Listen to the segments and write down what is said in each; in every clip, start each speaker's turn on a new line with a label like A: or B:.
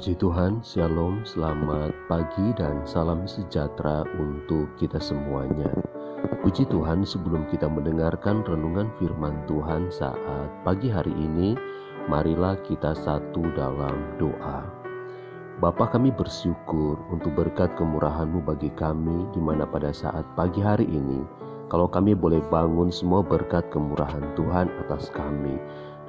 A: Puji Tuhan, Shalom, selamat pagi dan salam sejahtera untuk kita semuanya. Puji Tuhan, sebelum kita mendengarkan renungan firman Tuhan saat pagi hari ini, marilah kita satu dalam doa. Bapa, kami bersyukur untuk berkat kemurahan-Mu bagi kami, di mana pada saat pagi hari ini, kalau kami boleh bangun, semua berkat kemurahan Tuhan atas kami.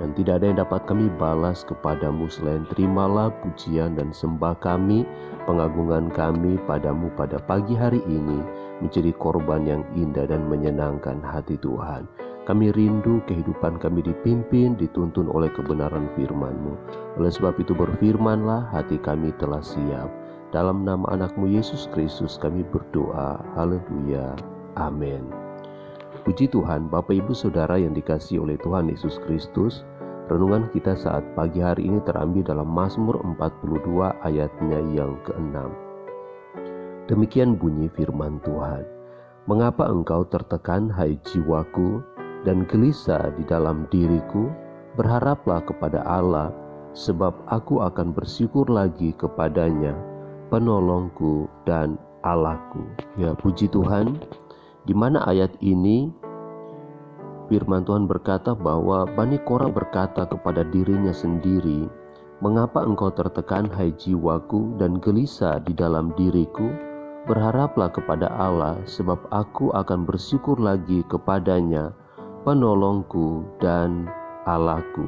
A: Dan tidak ada yang dapat kami balas kepadamu selain terimalah pujian dan sembah kami, pengagungan kami padamu pada pagi hari ini menjadi korban yang indah dan menyenangkan hati Tuhan. Kami rindu kehidupan kami dipimpin, dituntun oleh kebenaran firman-Mu. Oleh sebab itu berfirmanlah, hati kami telah siap. Dalam nama anak-Mu Yesus Kristus kami berdoa. Haleluya. Amin. Puji Tuhan, Bapak Ibu Saudara yang dikasihi oleh Tuhan Yesus Kristus. Renungan kita saat pagi hari ini terambil dalam Mazmur 42 ayatnya yang ke-6. Demikian bunyi firman Tuhan. Mengapa engkau tertekan, hai jiwaku, dan gelisah di dalam diriku? Berharaplah kepada Allah, sebab aku akan bersyukur lagi kepadanya, penolongku dan Allahku. Ya, puji Tuhan, di mana ayat ini firman Tuhan berkata bahwa Bani Korah berkata kepada dirinya sendiri, mengapa engkau tertekan, hai jiwaku, dan gelisah di dalam diriku? Berharaplah kepada Allah, sebab aku akan bersyukur lagi kepadanya, penolongku dan Allahku.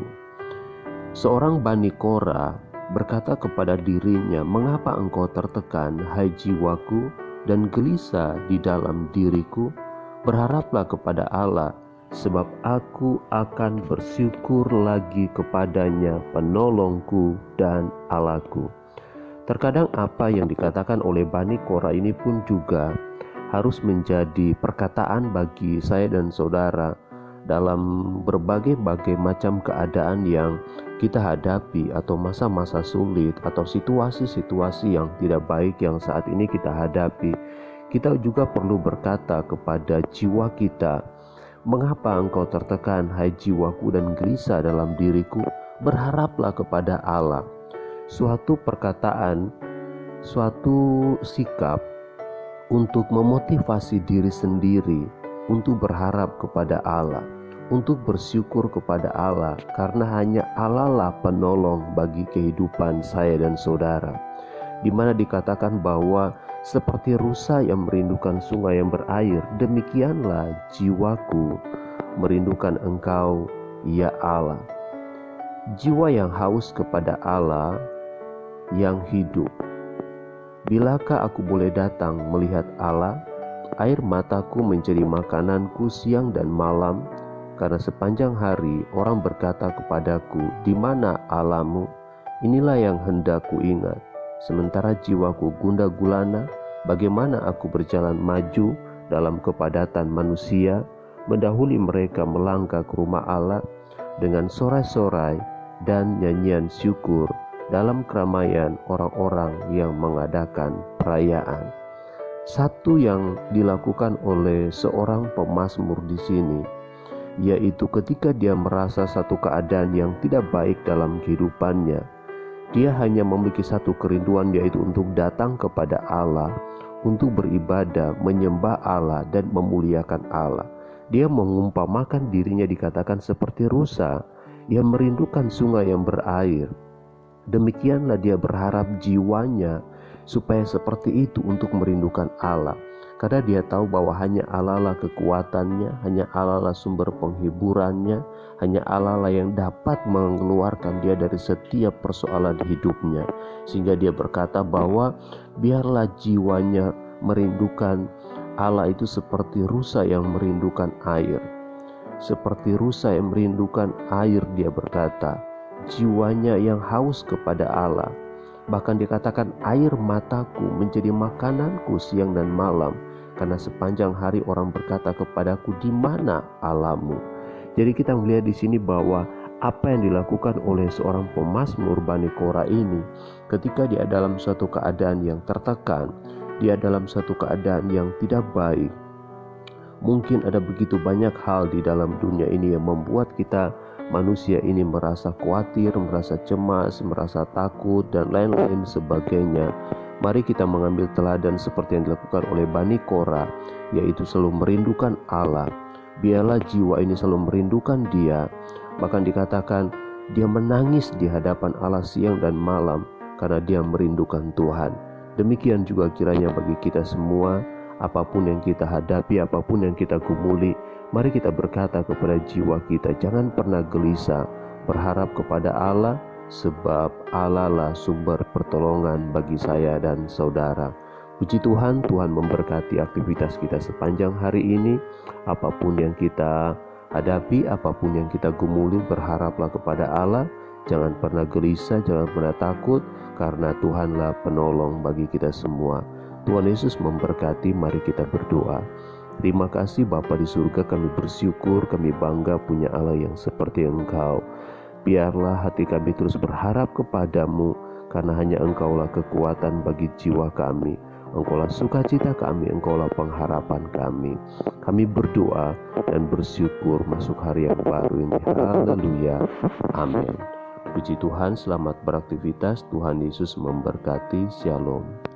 A: Seorang Bani Korah berkata kepada dirinya, mengapa engkau tertekan, hai jiwaku, dan gelisah di dalam diriku? Berharaplah kepada Allah, sebab aku akan bersyukur lagi kepadanya, penolongku dan Allahku. Terkadang apa yang dikatakan oleh Bani Korah ini pun juga harus menjadi perkataan bagi saya dan saudara dalam berbagai macam keadaan yang kita hadapi, atau masa-masa sulit, atau situasi-situasi yang tidak baik yang saat ini kita hadapi. Kita juga perlu berkata kepada jiwa kita, mengapa engkau tertekan, hai jiwaku, dan gelisah dalam diriku? Berharaplah kepada Allah. Suatu perkataan, suatu sikap untuk memotivasi diri sendiri untuk berharap kepada Allah, untuk bersyukur kepada Allah, karena hanya Allah lah penolong bagi kehidupan saya dan saudara. Di mana dikatakan bahwa seperti rusa yang merindukan sungai yang berair, demikianlah jiwaku merindukan Engkau, ya Allah. Jiwa yang haus kepada Allah yang hidup. Bilakah aku boleh datang melihat Allah? Air mataku menjadi makananku siang dan malam, karena sepanjang hari orang berkata kepadaku, di mana Allahmu? Inilah yang hendak ku ingat. Sementara jiwaku gundah gulana, bagaimana aku berjalan maju dalam kepadatan manusia, mendahului mereka melangkah ke rumah Allah dengan sorai-sorai dan nyanyian syukur dalam keramaian orang-orang yang mengadakan perayaan. Satu yang dilakukan oleh seorang pemazmur di sini, yaitu ketika dia merasa satu keadaan yang tidak baik dalam kehidupannya, dia hanya memiliki satu kerinduan, yaitu untuk datang kepada Allah, untuk beribadah, menyembah Allah, dan memuliakan Allah. Dia mengumpamakan dirinya dikatakan seperti rusa yang merindukan sungai yang berair. Demikianlah dia berharap jiwanya supaya seperti itu untuk merindukan Allah. Karena dia tahu bahwa hanya Allah lah kekuatannya, hanya Allah lah sumber penghiburannya, hanya Allah lah yang dapat mengeluarkan dia dari setiap persoalan hidupnya. Sehingga dia berkata bahwa biarlah jiwanya merindukan Allah itu seperti rusa yang merindukan air. Seperti rusa yang merindukan air, dia berkata, jiwanya yang haus kepada Allah. Bahkan dikatakan, air mataku menjadi makananku siang dan malam, karena sepanjang hari orang berkata kepadaku, di mana Allahmu? Jadi kita melihat di sini bahwa apa yang dilakukan oleh seorang pemazmur Bani Korah ini, ketika dia dalam suatu keadaan yang tertekan, dia dalam suatu keadaan yang tidak baik. Mungkin ada begitu banyak hal di dalam dunia ini yang membuat kita manusia ini merasa khawatir, merasa cemas, merasa takut, dan lain-lain sebagainya. Mari kita mengambil teladan seperti yang dilakukan oleh Bani Korah, yaitu selalu merindukan Allah. Biarlah jiwa ini selalu merindukan Dia. Bahkan dikatakan dia menangis di hadapan Allah siang dan malam karena dia merindukan Tuhan. Demikian juga kiranya bagi kita semua, apapun yang kita hadapi, apapun yang kita gumuli, mari kita berkata kepada jiwa kita, jangan pernah gelisah, berharap kepada Allah, sebab Allah lah sumber pertolongan bagi saya dan saudara. Puji Tuhan, Tuhan memberkati aktivitas kita sepanjang hari ini. Apapun yang kita hadapi, apapun yang kita gumuli, berharaplah kepada Allah. Jangan pernah gelisah, jangan pernah takut, karena Tuhanlah penolong bagi kita semua. Tuhan Yesus memberkati. Mari kita berdoa. Terima kasih Bapa di surga, kami bersyukur, kami bangga punya Allah yang seperti Engkau. Biarlah hati kami terus berharap kepadamu, karena hanya Engkaulah kekuatan bagi jiwa kami. Engkaulah sukacita kami, Engkaulah pengharapan kami. Kami berdoa dan bersyukur masuk hari yang baru ini. Haleluya. Amin. Puji Tuhan, selamat beraktivitas. Tuhan Yesus memberkati. Shalom.